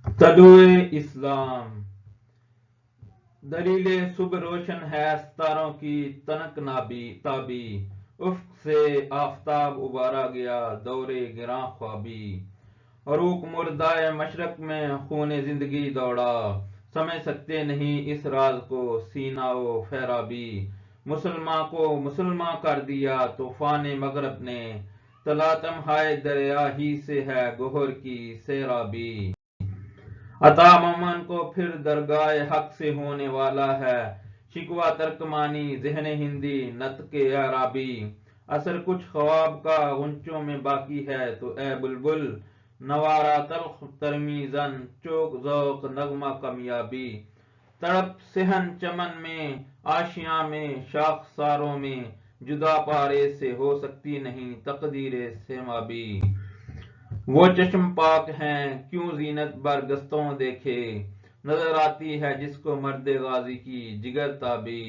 طلوع اسلام دلیل صبح روشن ہے ستاروں کی تنک تابی، افق سے آفتاب ابارا گیا دور گراں خوابی، عروق مردہ مشرق میں خون زندگی دوڑا، سمجھ سکتے نہیں اس راز کو سینا و فیرابی، مسلماں کو مسلماں کر دیا طوفان مغرب نے، تلاطم ہائے دریا ہی سے ہے گوہر کی سیرابی، عطا مومن کو پھر درگاہ حق سے ہونے والا ہے، شکوہ ترکمانی ذہن ہندی نطق عرابی، اثر کچھ خواب کا غنچوں میں باقی ہے تو اے بلبل، نوارا تلخ ترمیزن چوک ذوق نغمہ کمیابی، تڑپ صحن چمن میں آشیاں میں شاخ ساروں میں، جدا پارے سے ہو سکتی نہیں تقدیر سیمابی، وہ چشم پاک ہیں کیوں زینت برگستوں دیکھے، نظر آتی ہے جس کو مرد غازی کی جگر تابی،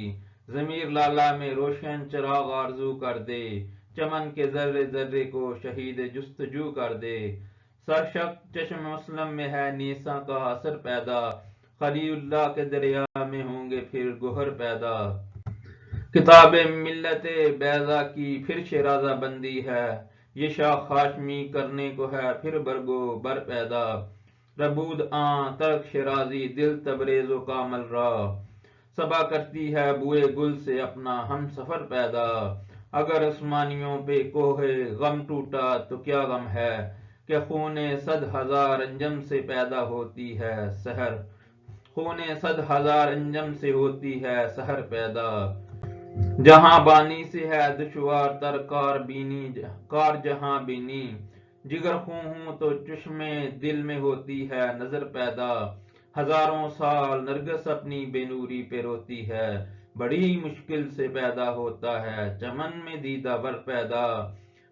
ضمیر لالا میں روشن چراغ آرزو کر دے، چمن کے ذرے ذرے کو شہید جستجو کر دے، سرشک چشم مسلم میں ہے نیساں کا اثر پیدا، خلیل اللہ کے دریا میں ہوں گے پھر گوہر پیدا، کتاب ملت بیضا کی پھر شیرازہ بندی ہے، یہ شاخ ہاشمی کرنے کو ہے پھر برگو بر پیدا، ربود آں ترک شیرازی دل تبریز و کامل را، صبا کرتی ہے بوئے گل سے اپنا ہم سفر پیدا، اگر عثمانیوں پہ کوہ غم ٹوٹا تو کیا غم ہے، کہ خون صد ہزار انجم سے پیدا ہوتی ہے سحر، خون صد ہزار انجم سے ہوتی ہے سحر پیدا، جہاں بانی سے ہے دشوار تر کار جہاں بینی، جگر خوں ہوں تو چشمے دل میں ہوتی ہے نظر پیدا، ہزاروں سال نرگس اپنی بے نوری پہ روتی ہے، بڑی مشکل سے پیدا ہوتا ہے چمن میں دیدہ ور پیدا،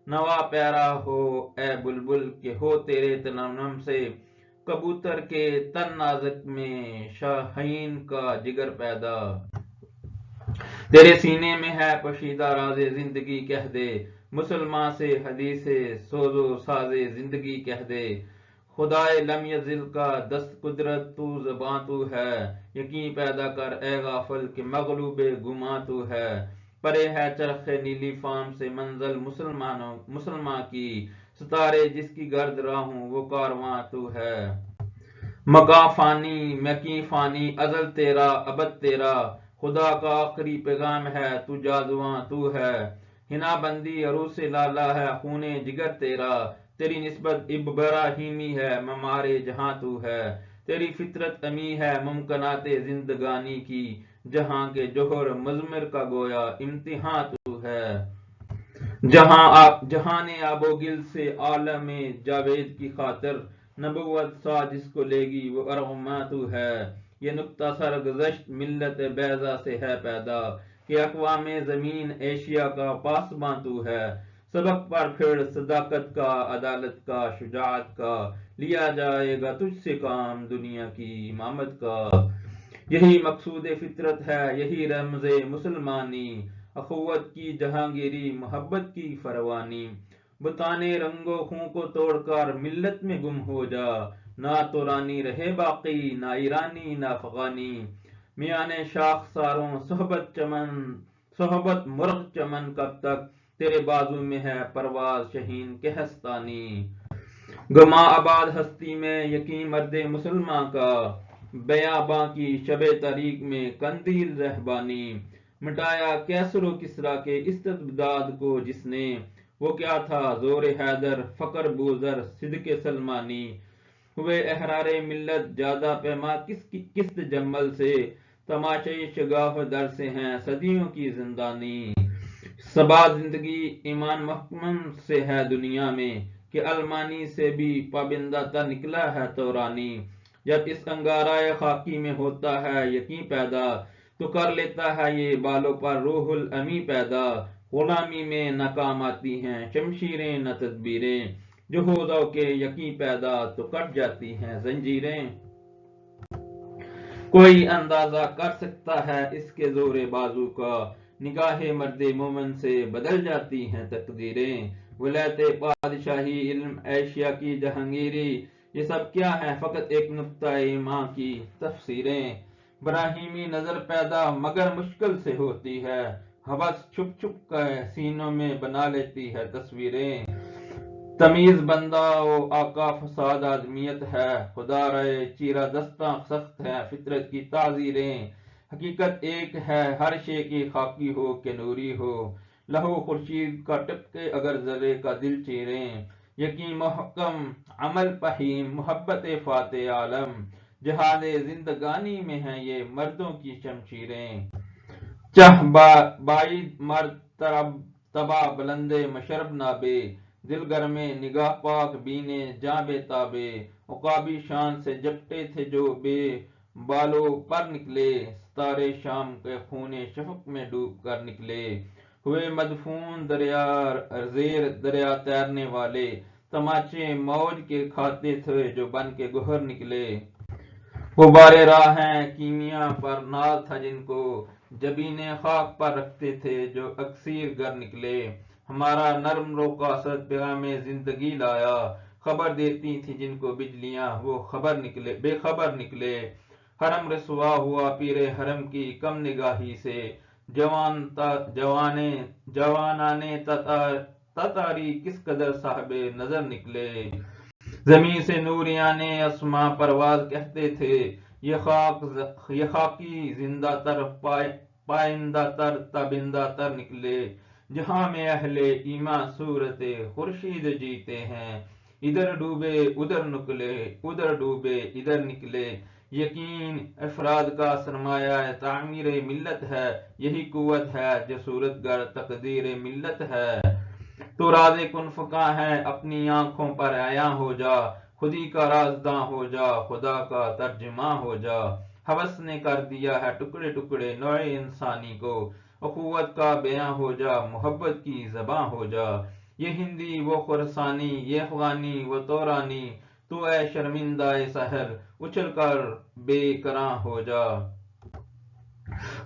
نوا پیرا ہو اے بلبل کہ ہو تیرے تنم سے، کبوتر کے تن نازک میں شاہین کا جگر پیدا، تیرے سینے میں ہے پوشیدہ راز زندگی کہہ دے، مسلمان سے حدیث سوز و ساز زندگی کہہ دے، خدائے لم یزل کا دست قدرت تو زباں تو ہے، یقین پیدا کر اے غافل کہ مغلوب گماں تو ہے، پرے ہے چرخ نیلی فام سے منزل مسلمان کی، ستارے جس کی گرد راہوں وہ کارواں تو ہے، مکاں فانی مکی فانی ازل تیرا ابد تیرا، خدا کا آخری پیغام ہے تو جازواں تو ہے، ہنا بندی عروس لالا ہے خون جگر تیرا، تیری نسبت ابراہیمی ہے ممار جہاں تو ہے، تیری فطرت امی ہے ممکنات زندگانی کی، جہاں کے جوہر مضمر کا گویا امتحاں تو ہے، جہان آب و گل سے عالم جاوید کی خاطر، نبوت سا جس کو لے گی وہ ارغماں تو ہے، یہ نکتہ سرگزشت ملت بیضا سے ہے پیدا، کہ اقوام زمین ایشیا کا پاسباں تو ہے، سبق پر پھر صداقت کا عدالت کا شجاعت کا، لیا جائے گا تجھ سے کام دنیا کی امامت کا، یہی مقصود فطرت ہے یہی رمز مسلمانی، اخوت کی جہانگیری محبت کی فروانی، بتانے رنگ و خوں کو توڑ کر ملت میں گم ہو جا، نہ تو رانی رہے باقی نہ ایرانی نہ افغانی، میان شاخ ساروں صحبت مرغ چمن کب تک، تیرے بازو میں ہے پرواز شہین کے ہستانی، گما آباد ہستی میں یقین مرد مسلمان کا، بیاباں کی شب تاریک میں قندیل رہبانی، مٹایا کیسر و کسریٰ کے استبداد کو جس نے، وہ کیا تھا زور حیدر فقر بوذر صدق سلمانی، ہوئے احرار ملت جادہ پیما کس جمل سے، تماشے شگاف در سے ہیں صدیوں کی زندانی، صبا زندگی ایمان محکم سے ہے دنیا میں، کہ المانی سے بھی پابندہ تر نکلا ہے تورانی، جب اس انگارۂ خاکی میں ہوتا ہے یقین پیدا، تو کر لیتا ہے یہ بالوں پر روح الامی پیدا، غلامی میں ناکام آتی ہیں شمشیریں نہ تدبیریں، جو ہو ذوق یقین پیدا تو کٹ جاتی ہیں زنجیریں، کوئی اندازہ کر سکتا ہے اس کے زور بازو کا، نگاہ مرد مومن سے بدل جاتی ہیں تقدیریں، ولایت پادشاہی علم ایشیا کی جہانگیری، یہ سب کیا ہے؟ فقط ایک نقطۂ ماں کی تفسیریں۔ براہیمی نظر پیدا مگر مشکل سے ہوتی ہے، ہوس چھپ چھپ کر سینوں میں بنا لیتی ہے تصویریں۔ تمیز بندہ و آقا فساد آدمیت ہے، خدا رہے چیرہ دستاں سخت ہے فطرت کی تعزیریں۔ حقیقت ایک ہے ہر شے کی، خاکی ہو کہ نوری ہو، لہو خورشید کا ٹپکے اگر ذرے کا دل چیریں۔ یقین محکم عمل فہیم محبت فاتح عالم، جہاد زندگانی میں ہیں یہ مردوں کی شمشیریں۔ چہ بعید مرد تبا بلند مشرب نابے، دل گرمے نگاہ پاک بینے جاں بے تابے۔ عقابی شان سے جپٹے تھے جو بے بالو پر نکلے، ستارے شام کے خون شفق میں ڈوب کر نکلے۔ ہوئے مدفون دریا زیر دریا تیرنے والے، تماچے موج کے کھاتے تھے جو بن کے گوہر نکلے۔ غبار راہ ہیں کیمیا پر ناز تھا جن کو، جبین خاک پر رکھتے تھے جو اکسیر گر نکلے۔ ہمارا نرم رو قاصد پیغام زندگی لایا، خبر دیتی تھی جن کو بجلیاں وہ بے خبر نکلے۔ حرم رسوا ہوا پیر حرم کی کم نگاہی سے، جوانانے تتاری کس قدر صاحب نظر نکلے۔ زمین سے نوریان اسماں پرواز کہتے تھے، یہ خاکی زندہ تر پائندہ تر تابندہ تر نکلے۔ جہاں میں اہل ایماں صورت خورشید جیتے ہیں، ادھر ڈوبے ادھر نکلے، ادھر ڈوبے ادھر نکلے۔ یقین افراد کا سرمایہ تعمیر ملت ہے، یہی قوت ہے جو صورت گر تقدیر ملت ہے۔ تو راز کن فکاں ہے اپنی آنکھوں پر عیاں ہو جا، خودی کا رازداں ہو جا، خدا کا ترجماں ہو جا۔ ہوس نے کر دیا ہے ٹکڑے ٹکڑے نوع انسانی کو، اخوت کا بیاں ہو جا، محبت کی زباں ہو جا۔ یہ ہندی وہ خراسانی، یہ افغانی وہ تورانی، تو اے شرمندہ سحر اچھل کر بے کراں ہو جا۔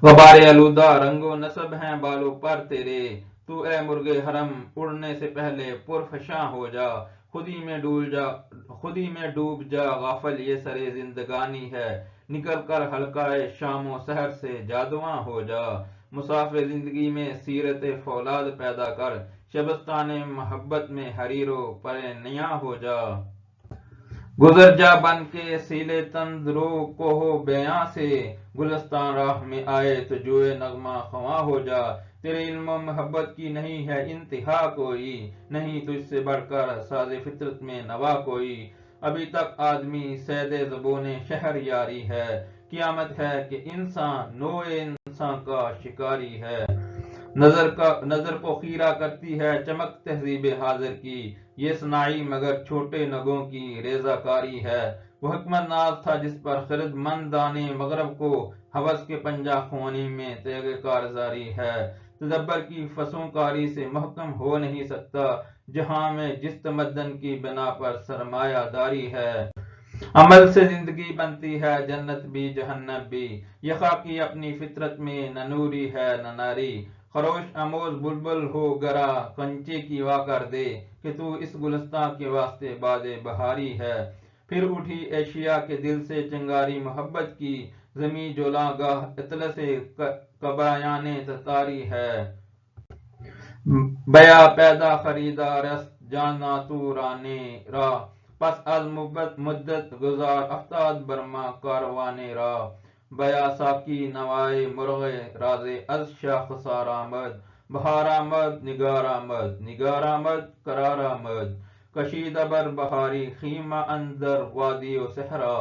غبار آلودہ رنگ و نسب ہیں بالوں پر تیرے، تو اے مرغ حرم اڑنے سے پہلے پرفشاں ہو جا۔ خودی میں ڈوب جا غافل یہ سرے زندگانی ہے، نکل کر حلقہ شام و سحر سے جادواں ہو جا۔ مسافر زندگی میں سیرت فولاد پیدا کر، شبستان محبت میں حریر و پر نیاں ہو جا۔ گزر جا بن کے سیلے تند رو کوہ بیاں سے، گلستان راہ میں آئے تو جوئے نغمہ خواں ہو جا۔ تیرے علم و محبت کی نہیں ہے انتہا کوئی، نہیں تجھ سے بڑھ کر ساز فطرت میں نوا کوئی۔ ابھی تک آدمی صید زبون شہر یاری ہے، قیامت ہے کہ انسان نوع انسان کا شکاری ہے۔ نظر کو خیرہ کرتی ہے چمک تہذیب حاضر کی، یہ سنائی مگر چھوٹے نگوں کی ریزہ کاری ہے۔ وہ حکمت ناز تھا جس پر خرد مندان مغرب کو، ہوس کے پنجہ خوانی میں تیغ کارزاری ہے۔ تدبر کی فسوں کاری سے محکم ہو نہیں سکتا جہاں میں جس تمدن کی بنا پر سرمایہ داری ہے۔ عمل سے زندگی بنتی ہے جنت بھی جہنم بھی، یہ خاکی اپنی فطرت میں نہ نوری ہے نہ ناری۔ خروش آموز بلبل ہو گرا کنچے کی وا کر دے، کہ تو اس گلستاں کے واسطے باد بہاری ہے۔ پھر اٹھی ایشیا کے دل سے چنگاری محبت کی، زمیں جولاں گاہ اطلس کبایان تتاری ہے۔ بیا پیدا خریدار است جانا تو رانے را، پس از مدت گزار افتاد برما کاروانے را۔ بیا ساقی نوائے مرغ راز از شاخسار آمد، بہار آمد نگار آمد، نگار آمد قرار آمد۔ کشیدہ بر بہاری خیمہ اندر وادی و صحرا،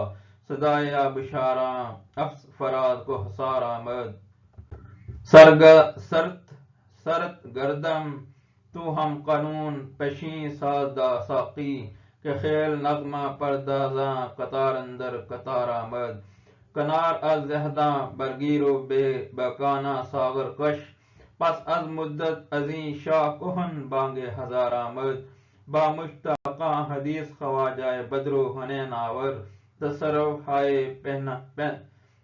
صدائے آبشاراں افز فراز کو حصار آمد۔ سرت گردم تو ہم قانون پشیں ساز ساقی، کہ خیل نغمہ پردازاں قطار اندر قطار آمد۔ کنار از زہداں برگیر و بے باکانہ ساغر کش، پس از مدت ازیں شاہ کہن بانگ ہزار آمد۔ با مشتاقاں حدیث خواجہ بدر و حنین آور، تصرف ہائے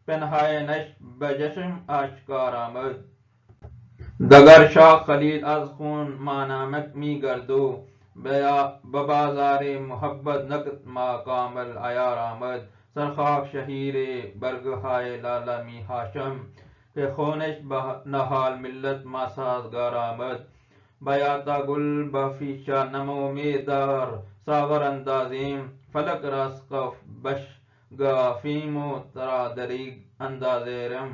پنہائے نش بجشم آشکار آمد۔ دگر شاخ خلیل از خون مانامک می گردو، ببازار محبت نقد ما کامل عیار آمد سرخاک شہیر برگہائے لالا می ہاشم کہ خونش نہال ملت ما سازگار آمد بیاتا گل بفیشا نمو میدار ساور اندازیم فلک راسقف بش گافیم و ترا دریگ اندازیرم